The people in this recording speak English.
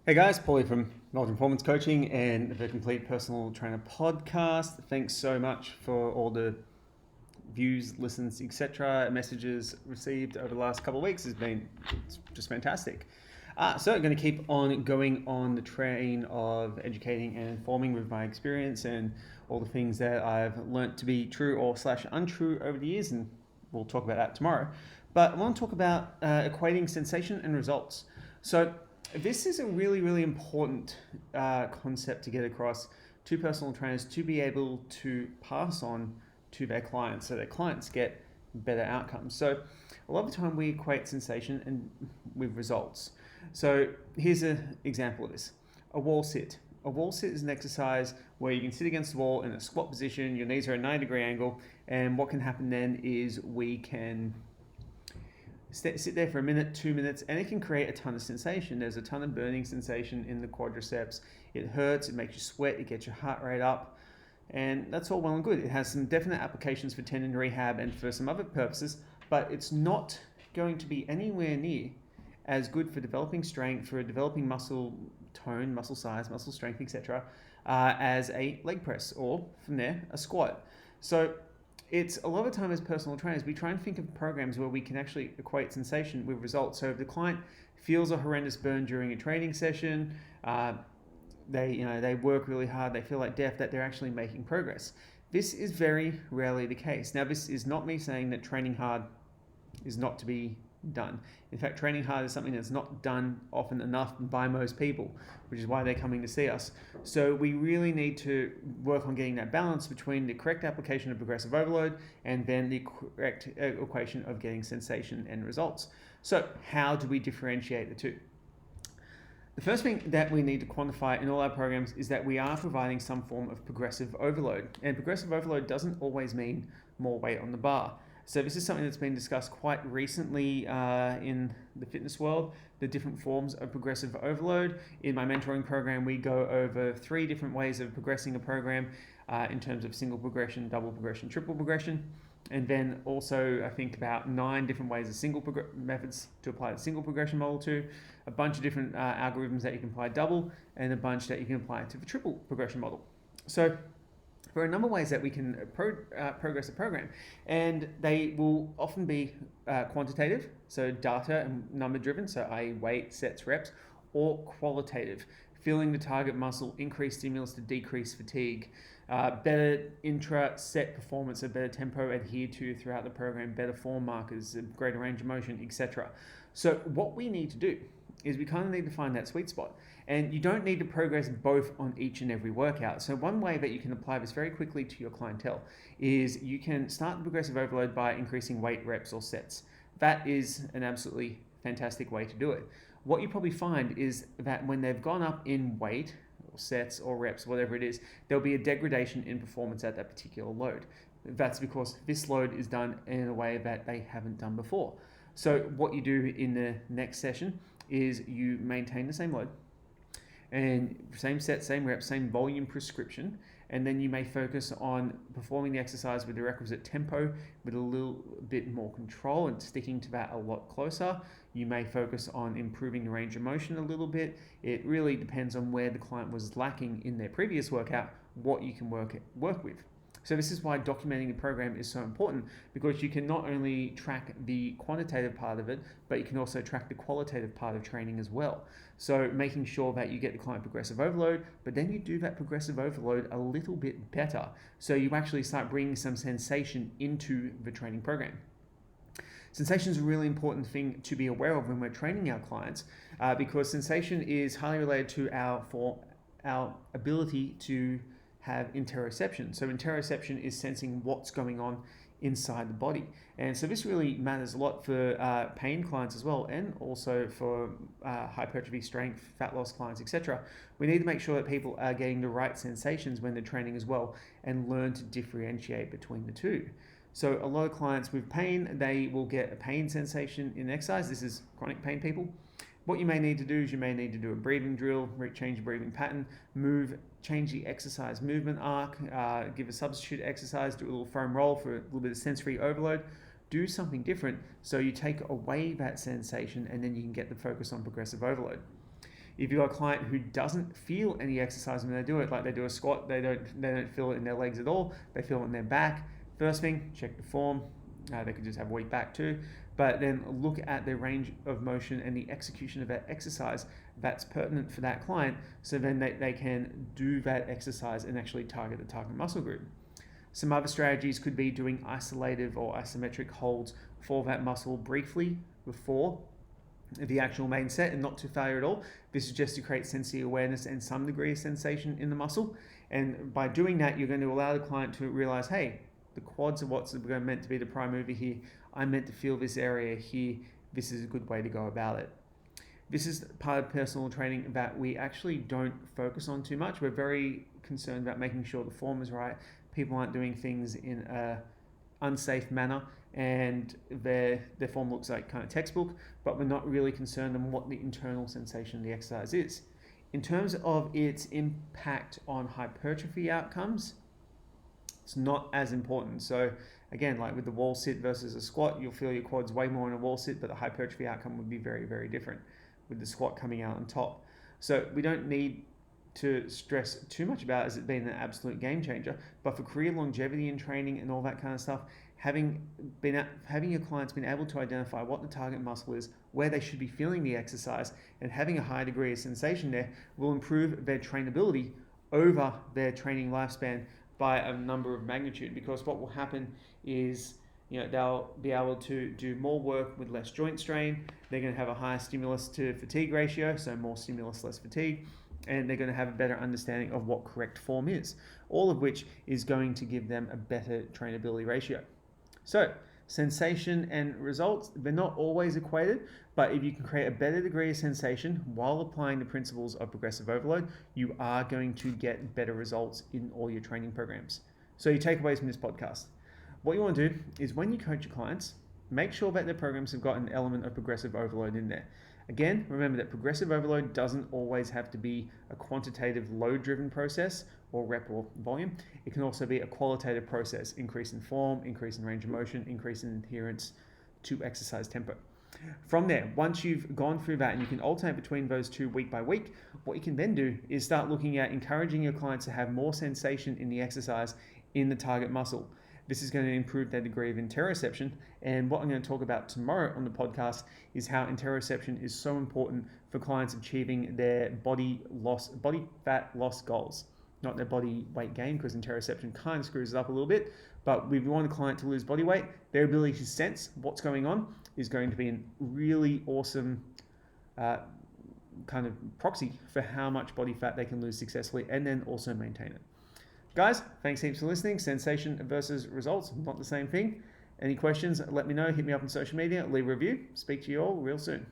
Hey guys, Paulie from Meldrum Performance Coaching and the Complete Personal Trainer podcast. Thanks so much for all the views, listens, etc., messages received over the last couple of weeks. It's just fantastic. So I'm going to keep on going on the train of educating and informing with my experience and all the things that I've learnt to be true or / untrue over the years, and we'll talk about that tomorrow. But I want to talk about equating sensation and results. So this is a really, really important concept to get across to personal trainers to be able to pass on to their clients so their clients get better outcomes. So a lot of the time we equate sensation and with results. So here's an example of this. A wall sit. A wall sit is an exercise where you can sit against the wall in a squat position, your knees are at a 90-degree angle, and what can happen then is we can sit there for a minute, 2 minutes, and it can create a ton of sensation. There's a ton of burning sensation in the quadriceps. It hurts, it makes you sweat, it gets your heart rate up, and that's all well and good. It has some definite applications for tendon rehab and for some other purposes, but it's not going to be anywhere near as good for developing strength, for developing muscle tone, muscle size, muscle strength, etc., as a leg press or, from there, a squat. So it's a lot of the time as personal trainers, we try and think of programs where we can actually equate sensation with results. So if the client feels a horrendous burn during a training session, they work really hard, they feel like death, that they're actually making progress. This is very rarely the case. Now, this is not me saying that training hard is not to be done. In fact, training hard is something that's not done often enough by most people, which is why they're coming to see us. So we really need to work on getting that balance between the correct application of progressive overload and then the correct equation of getting sensation and results. So how do we differentiate the two? The first thing that we need to quantify in all our programs is that we are providing some form of progressive overload. And progressive overload doesn't always mean more weight on the bar. So this is something that's been discussed quite recently in the fitness world, the different forms of progressive overload. In my mentoring program, we go over 3 different ways of progressing a program in terms of single progression, double progression, triple progression. And then also, I think about 9 different ways of methods to apply the single progression model to, a bunch of different algorithms that you can apply double, and a bunch that you can apply to the triple progression model. So there are a number of ways that we can progress a program, and they will often be quantitative, so data and number driven, so i.e. weight, sets, reps, or qualitative, filling the target muscle, increase stimulus to decrease fatigue, better intra-set performance, a better tempo adhered to throughout the program, better form markers, greater range of motion, etc. So what we need to do is we kind of need to find that sweet spot. And you don't need to progress both on each and every workout. So one way that you can apply this very quickly to your clientele is you can start the progressive overload by increasing weight, reps, or sets. That is an absolutely fantastic way to do it. What you probably find is that when they've gone up in weight, or sets, or reps, whatever it is, there'll be a degradation in performance at that particular load. That's because this load is done in a way that they haven't done before. So what you do in the next session is you maintain the same load, and same set, same reps, same volume prescription, and then you may focus on performing the exercise with the requisite tempo with a little bit more control and sticking to that a lot closer. You may focus on improving the range of motion a little bit. It really depends on where the client was lacking in their previous workout, what you can work with. So this is why documenting the program is so important, because you can not only track the quantitative part of it, but you can also track the qualitative part of training as well. So making sure that you get the client progressive overload, but then you do that progressive overload a little bit better. So you actually start bringing some sensation into the training program. Sensation is a really important thing to be aware of when we're training our clients, because sensation is highly related to our ability to have interoception. So interoception is sensing what's going on inside the body. And so this really matters a lot for pain clients as well, and also for hypertrophy, strength, fat loss clients, etc. We need to make sure that people are getting the right sensations when they're training as well, and learn to differentiate between the two. So a lot of clients with pain, they will get a pain sensation in exercise. This is chronic pain people. What you may need to do is you may need to do a breathing drill, change the breathing pattern, change the exercise movement arc, give a substitute exercise, do a little foam roll for a little bit of sensory overload. Do something different so you take away that sensation, and then you can get the focus on progressive overload. If you've got a client who doesn't feel any exercise when they do it, like they do a squat, they don't feel it in their legs at all, they feel it in their back. First thing, check the form. They could just have weak back too, but then look at their range of motion and the execution of that exercise that's pertinent for that client, so then they can do that exercise and actually target the target muscle group. Some other strategies could be doing isolative or isometric holds for that muscle briefly before the actual main set, and not to failure at all. This is just to create sensory awareness and some degree of sensation in the muscle. And by doing that, you're going to allow the client to realize, hey, the quads are what's meant to be the prime mover here. I'm meant to feel this area here. This is a good way to go about it. This is part of personal training that we actually don't focus on too much. We're very concerned about making sure the form is right. People aren't doing things in a unsafe manner and their form looks like kind of textbook, but we're not really concerned on what the internal sensation of the exercise is. In terms of its impact on hypertrophy outcomes, it's not as important. So again, like with the wall sit versus a squat, you'll feel your quads way more in a wall sit, but the hypertrophy outcome would be very, very different with the squat coming out on top. So we don't need to stress too much about it as it being an absolute game changer, but for career longevity and training and all that kind of stuff, having your clients been able to identify what the target muscle is, where they should be feeling the exercise, and having a high degree of sensation there will improve their trainability over their training lifespan by a number of magnitude. Because what will happen is, they'll be able to do more work with less joint strain. They're going to have a higher stimulus to fatigue ratio, so more stimulus, less fatigue, and they're going to have a better understanding of what correct form is, all of which is going to give them a better trainability ratio. So sensation and results, they're not always equated, but if you can create a better degree of sensation while applying the principles of progressive overload, you are going to get better results in all your training programs. So your takeaways from this podcast. What you want to do is when you coach your clients, make sure that their programs have got an element of progressive overload in there. Again, remember that progressive overload doesn't always have to be a quantitative load-driven process or rep or volume. It can also be a qualitative process, increase in form, increase in range of motion, increase in adherence to exercise tempo. From there, once you've gone through that and you can alternate between those two week by week, what you can then do is start looking at encouraging your clients to have more sensation in the exercise in the target muscle. This is going to improve their degree of interoception. And what I'm going to talk about tomorrow on the podcast is how interoception is so important for clients achieving their body fat loss goals, not their body weight gain, because interoception kind of screws it up a little bit. But if you want a client to lose body weight, their ability to sense what's going on is going to be a really awesome kind of proxy for how much body fat they can lose successfully and then also maintain it. Guys, thanks heaps for listening. Sensation versus results, not the same thing. Any questions, let me know. Hit me up on social media, leave a review. Speak to you all real soon.